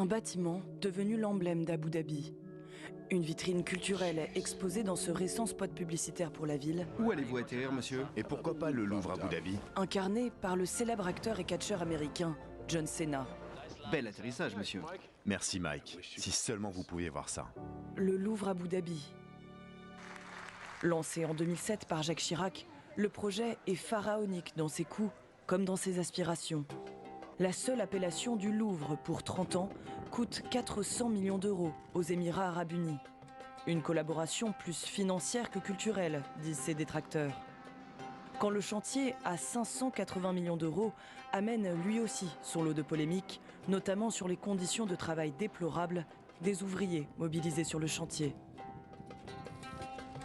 Un bâtiment devenu l'emblème d'Abu Dhabi. Une vitrine culturelle exposée dans ce récent spot publicitaire pour la ville. Où allez-vous atterrir, monsieur? Et pourquoi pas le Louvre Abu Dhabi? Incarné par le célèbre acteur et catcheur américain John Cena. Bel atterrissage, monsieur. Merci Mike. Si seulement vous pouviez voir ça. Le Louvre Abu Dhabi. Lancé en 2007 par Jacques Chirac, le projet est pharaonique dans ses coûts comme dans ses aspirations. La seule appellation du Louvre pour 30 ans coûte 400 millions d'euros aux Émirats arabes unis. Une collaboration plus financière que culturelle, disent ses détracteurs. Quand le chantier à 580 millions d'euros amène lui aussi son lot de polémiques, notamment sur les conditions de travail déplorables des ouvriers mobilisés sur le chantier.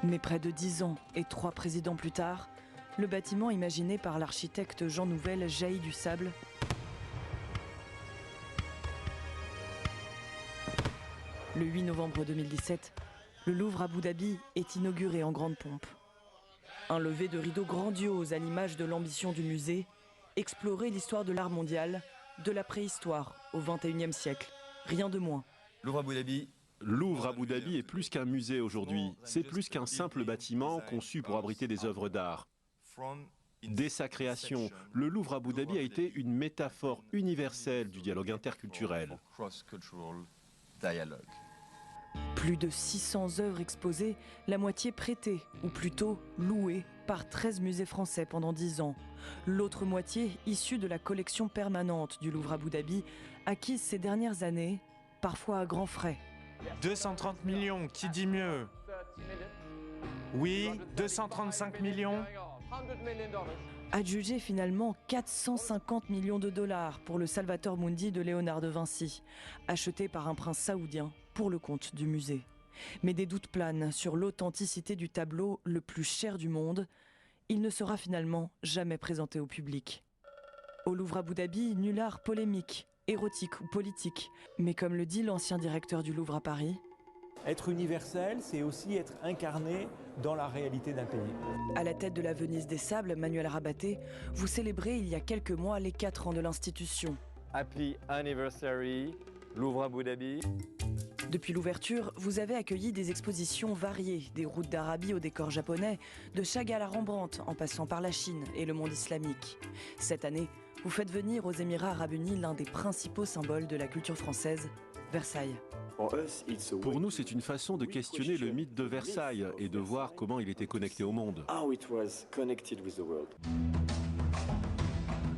Mais près de 10 ans et 3 présidents plus tard, le bâtiment imaginé par l'architecte Jean Nouvel jaillit du sable. Le 8 novembre 2017, le Louvre Abu Dhabi est inauguré en grande pompe. Un lever de rideau grandiose à l'image de l'ambition du musée, explorer l'histoire de l'art mondial, de la préhistoire au XXIe siècle, rien de moins. Louvre Abu Dhabi. Louvre Abu Dhabi est plus qu'un musée aujourd'hui, c'est plus qu'un simple bâtiment conçu pour abriter des œuvres d'art. Dès sa création, le Louvre Abu Dhabi a été une métaphore universelle du dialogue interculturel. Plus de 600 œuvres exposées, la moitié prêtées, ou plutôt louées, par 13 musées français pendant 10 ans. L'autre moitié issue de la collection permanente du Louvre Abu Dhabi, acquise ces dernières années, parfois à grands frais. 230 millions, qui dit mieux? Oui, 235 millions. Adjugé finalement 450 millions de dollars pour le Salvator Mundi de Léonard de Vinci, acheté par un prince saoudien pour le compte du musée. Mais des doutes planent sur l'authenticité du tableau le plus cher du monde. Il ne sera finalement jamais présenté au public. Au Louvre Abu Dhabi, nul art polémique, érotique ou politique. Mais comme le dit l'ancien directeur du Louvre à Paris, être universel, c'est aussi être incarné dans la réalité d'un pays. À la tête de la Venise des Sables, Manuel Rabaté, vous célébrez il y a quelques mois les 4 ans de l'institution. Happy Anniversary, Louvre Abu Dhabi. Depuis l'ouverture, vous avez accueilli des expositions variées, des routes d'Arabie au décor japonais, de Chagall à Rembrandt, en passant par la Chine et le monde islamique. Cette année, vous faites venir aux Émirats arabes unis l'un des principaux symboles de la culture française, Versailles. Pour nous, c'est une façon de questionner le mythe de Versailles et de voir comment il était connecté au monde.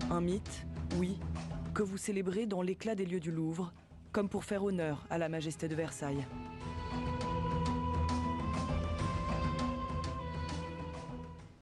Un mythe, oui, que vous célébrez dans l'éclat des lieux du Louvre, comme pour faire honneur à la majesté de Versailles.